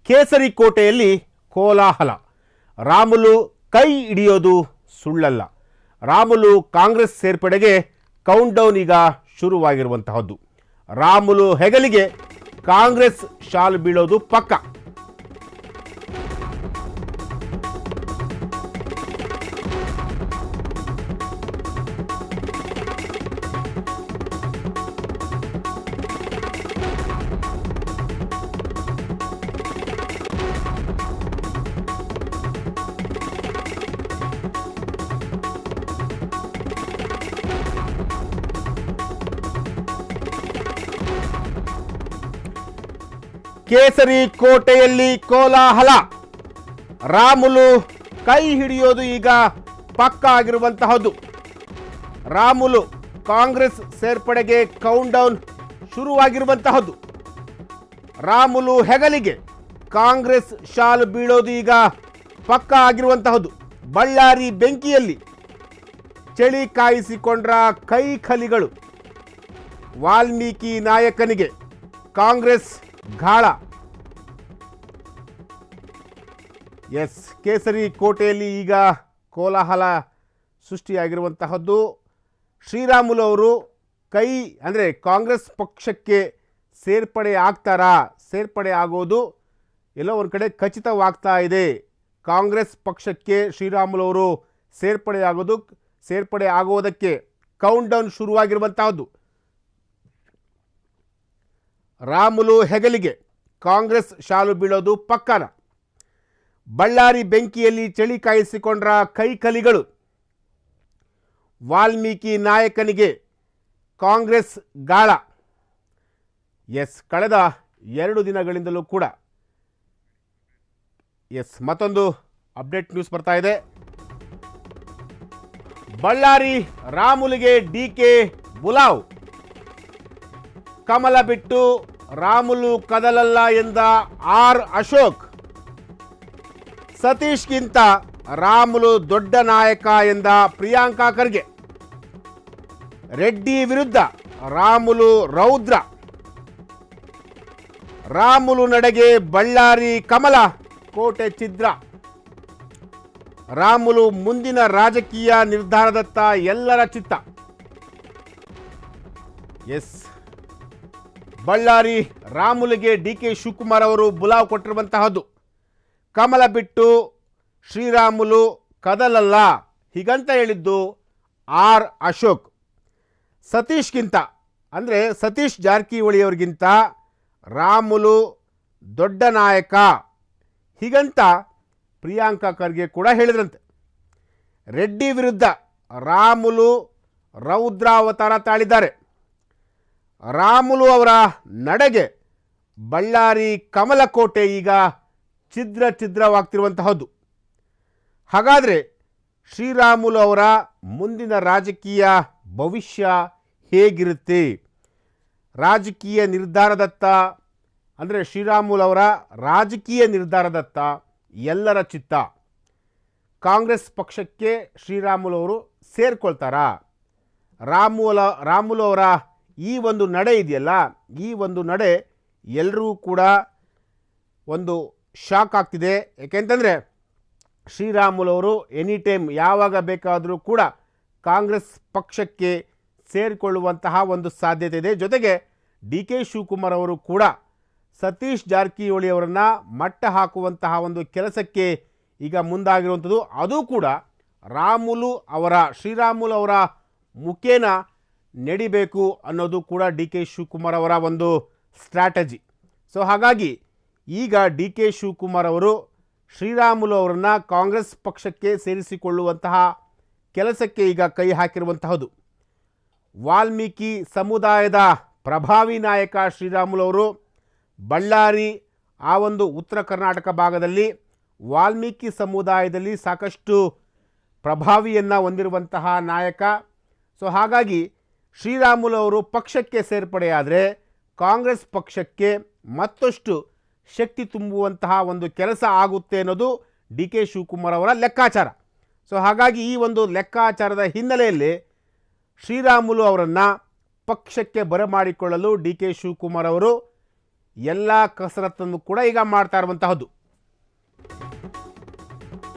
ಕೇಸರಿ ಕೋಟೆಯಲ್ಲಿ ಕೋಲಾಹಲ. ರಾಮುಲು ಕೈ ಹಿಡಿಯೋದು ಸುಳ್ಳಲ್ಲ. ರಾಮುಲು ಕಾಂಗ್ರೆಸ್ ಸೇರ್ಪಡೆಗೆ ಕೌಂಟ್ಡೌನ್ ಈಗ ಶುರುವಾಗಿರುವಂತಹದ್ದು. ರಾಮುಲು ಹೆಗಲಿಗೆ ಕಾಂಗ್ರೆಸ್ ಶಾಲು ಬೀಳೋದು ಪಕ್ಕ. ಕೇಸರಿ ಕೋಟೆಯಲ್ಲಿ ಕೋಲಾಹಲ. ರಾಮುಲು ಕೈ ಹಿಡಿಯೋದು ಈಗ ಪಕ್ಕ ಆಗಿರುವಂತಹದ್ದು. ರಾಮುಲು ಕಾಂಗ್ರೆಸ್ ಸೇರ್ಪಡೆಗೆ ಕೌಂಟ್ಡೌನ್ ಶುರುವಾಗಿರುವಂತಹದ್ದು. ರಾಮುಲು ಹೆಗಲಿಗೆ ಕಾಂಗ್ರೆಸ್ ಶಾಲು ಬೀಳೋದು ಈಗ ಪಕ್ಕ ಆಗಿರುವಂತಹದ್ದು. ಬಳ್ಳಾರಿ ಬೆಂಕಿಯಲ್ಲಿ ಚಳಿ ಕಾಯಿಸಿಕೊಂಡ್ರ ಕೈ ಖಲಿಗಳು. ವಾಲ್ಮೀಕಿ ನಾಯಕನಿಗೆ ಕಾಂಗ್ರೆಸ್ ಗಾಳ. ಎಸ್, ಕೇಸರಿ ಕೋಟೆಯಲ್ಲಿ ಈಗ ಕೋಲಾಹಲ ಸೃಷ್ಟಿಯಾಗಿರುವಂತಹದ್ದು. ಶ್ರೀರಾಮುಲು ಅವರು ಕೈ ಅಂದರೆ ಕಾಂಗ್ರೆಸ್ ಪಕ್ಷಕ್ಕೆ ಸೇರ್ಪಡೆ ಆಗ್ತಾರಾ? ಸೇರ್ಪಡೆ ಆಗೋದು ಎಲ್ಲೋ ಒಂದು ಕಡೆ ಖಚಿತವಾಗ್ತಾ ಇದೆ. ಕಾಂಗ್ರೆಸ್ ಪಕ್ಷಕ್ಕೆ ಶ್ರೀರಾಮುಲು ಅವರು ಸೇರ್ಪಡೆ ಆಗೋದಕ್ಕೆ ಕೌಂಟ್ಡೌನ್ ಶುರುವಾಗಿರುವಂತಹದ್ದು. ರಾಮುಲು ಹೆಗಲಿಗೆ ಕಾಂಗ್ರೆಸ್ ಶಾಲು ಬೀಳೋದು ಪಕ್ಕನ. ಬಳ್ಳಾರಿ ಬೆಂಕಿಯಲ್ಲಿ ಚಳಿ ಕಾಯಿಸಿಕೊಂಡ್ರ ಕೈಕಲಿಗಳು. ವಾಲ್ಮೀಕಿ ನಾಯಕನಿಗೆ ಕಾಂಗ್ರೆಸ್ ಗಾಳ. ಎಸ್, ಕಳೆದ 2 ದಿನಗಳಿಂದಲೂ ಕೂಡ ಮತ್ತೊಂದು ಅಪ್ಡೇಟ್ ನ್ಯೂಸ್ ಬರ್ತಾ ಇದೆ. ಬಳ್ಳಾರಿ ರಾಮುಲಿಗೆ ಡಿಕೆ ಬುಲಾವ್. ಕಮಲ ಬಿಟ್ಟು ರಾಮುಲು ಕದಲಲ್ಲ ಎಂದ ಆರ್ ಅಶೋಕ್. ಸತೀಶ್ಗಿಂತ ರಾಮುಲು ದೊಡ್ಡ ನಾಯಕ ಎಂದ ಪ್ರಿಯಾಂಕಾ ಖರ್ಗೆ. ರೆಡ್ಡಿ ವಿರುದ್ಧ ರಾಮುಲು ರೌದ್ರ. ರಾಮುಲು ನಡೆಗೆ ಬಳ್ಳಾರಿ ಕಮಲ ಕೋಟೆ ಛಿದ್ರ. ರಾಮುಲು ಮುಂದಿನ ರಾಜಕೀಯ ನಿರ್ಧಾರದತ್ತ ಎಲ್ಲರ ಚಿತ್ತ. ಎಸ್, ಬಳ್ಳಾರಿ ರಾಮುಲಿಗೆ ಡಿಕೆ ಶಿವಕುಮಾರ್ ಅವರು ಬುಲಾವ್ ಕೊಟ್ಟಿರುವಂತಹದ್ದು. ಕಮಲ ಬಿಟ್ಟು ಶ್ರೀರಾಮುಲು ಕದಲಲ್ಲ ಹೀಗಂತ ಹೇಳಿದ್ದು ಆರ್ ಅಶೋಕ್. ಸತೀಶ್ಗಿಂತ ಅಂದರೆ ಸತೀಶ್ ಜಾರಕಿಹೊಳಿ ಅವರಿಗಿಂತ ರಾಮುಲು ದೊಡ್ಡ ನಾಯಕ ಹೀಗಂತ ಪ್ರಿಯಾಂಕಾ ಖರ್ಗೆ ಕೂಡ ಹೇಳಿದ್ರಂತೆ. ರೆಡ್ಡಿ ವಿರುದ್ಧ ರಾಮುಲು ರೌದ್ರಾವತಾರ ತಾಳಿದ್ದಾರೆ. ರಾಮುಲು ಅವರ ನಡೆಗೆ ಬಳ್ಳಾರಿ ಕಮಲಕೋಟೆ ಈಗ ಛಿದ್ರವಾಗ್ತಿರುವಂತಹದ್ದು. ಹಾಗಾದರೆ ಶ್ರೀರಾಮುಲು ಅವರ ಮುಂದಿನ ರಾಜಕೀಯ ಭವಿಷ್ಯ ಹೇಗಿರುತ್ತೆ? ರಾಜಕೀಯ ನಿರ್ಧಾರದತ್ತ ಅಂದರೆ ಶ್ರೀರಾಮುಲು ಅವರ ರಾಜಕೀಯ ನಿರ್ಧಾರದತ್ತ ಎಲ್ಲರ ಚಿತ್ತ. ಕಾಂಗ್ರೆಸ್ ಪಕ್ಷಕ್ಕೆ ಶ್ರೀರಾಮುಲು ಅವರು ಸೇರ್ಕೊಳ್ತಾರಾ? ರಾಮುಲು ಅವರ ಈ ಒಂದು ನಡೆ ಇದೆಯಲ್ಲ, ಈ ಒಂದು ನಡೆ ಎಲ್ಲರೂ ಕೂಡ ಒಂದು ಶಾಕ್ ಆಗ್ತಿದೆ. ಏಕೆಂತಂದರೆ ಶ್ರೀರಾಮುಲು ಅವರು ಎನಿ ಟೈಮ್ ಯಾವಾಗ ಬೇಕಾದರೂ ಕೂಡ ಕಾಂಗ್ರೆಸ್ ಪಕ್ಷಕ್ಕೆ ಸೇರಿಕೊಳ್ಳುವಂತಹ ಒಂದು ಸಾಧ್ಯತೆ ಇದೆ. ಜೊತೆಗೆ ಡಿ ಕೆ ಶಿವಕುಮಾರ್ ಅವರು ಕೂಡ ಸತೀಶ್ ಜಾರಕಿಹೊಳಿ ಅವರನ್ನು ಮಟ್ಟ ಹಾಕುವಂತಹ ಒಂದು ಕೆಲಸಕ್ಕೆ ಈಗ ಮುಂದಾಗಿರುವಂಥದ್ದು. ಅದು ಕೂಡ ಶ್ರೀರಾಮುಲು ಅವರ ಮುಖೇನ ನಡಿಬೇಕು ಅನ್ನೋದು ಕೂಡ ಡಿ ಕೆ ಶಿವಕುಮಾರ್ ಅವರ ಒಂದು ಸ್ಟ್ರಾಟಜಿ. ಸೊ ಹಾಗಾಗಿ ಈಗ ಡಿ ಕೆ ಶಿವಕುಮಾರ್ ಅವರು ಶ್ರೀರಾಮುಲು ಅವರನ್ನು ಕಾಂಗ್ರೆಸ್ ಪಕ್ಷಕ್ಕೆ ಸೇರಿಸಿಕೊಳ್ಳುವಂತಹ ಕೆಲಸಕ್ಕೆ ಈಗ ಕೈ ಹಾಕಿರುವಂತಹದ್ದು. ವಾಲ್ಮೀಕಿ ಸಮುದಾಯದ ಪ್ರಭಾವಿ ನಾಯಕ ಶ್ರೀರಾಮುಲು ಅವರು ಬಳ್ಳಾರಿ ಆ ಒಂದು ಉತ್ತರ ಕರ್ನಾಟಕ ಭಾಗದಲ್ಲಿ ವಾಲ್ಮೀಕಿ ಸಮುದಾಯದಲ್ಲಿ ಸಾಕಷ್ಟು ಪ್ರಭಾವಿಯನ್ನು ಹೊಂದಿರುವಂತಹ ನಾಯಕ. ಸೊ ಹಾಗಾಗಿ ಶ್ರೀರಾಮುಲು ಅವರು ಪಕ್ಷಕ್ಕೆ ಸೇರ್ಪಡೆಯಾದರೆ ಕಾಂಗ್ರೆಸ್ ಪಕ್ಷಕ್ಕೆ ಮತ್ತಷ್ಟು ಶಕ್ತಿ ತುಂಬುವಂತಹ ಒಂದು ಕೆಲಸ ಆಗುತ್ತೆ ಅನ್ನೋದು ಡಿ ಕೆ ಶಿವಕುಮಾರ್ ಅವರ ಲೆಕ್ಕಾಚಾರ. ಸೊ ಹಾಗಾಗಿ ಈ ಒಂದು ಲೆಕ್ಕಾಚಾರದ ಹಿನ್ನೆಲೆಯಲ್ಲಿ ಶ್ರೀರಾಮುಲು ಅವರನ್ನು ಪಕ್ಷಕ್ಕೆ ಬರಮಾಡಿಕೊಳ್ಳಲು ಡಿ ಕೆ ಶಿವಕುಮಾರ್ ಅವರು ಎಲ್ಲ ಕಸರತ್ತನ್ನು ಕೂಡ ಈಗ ಮಾಡ್ತಾ ಇರುವಂತಹದ್ದು.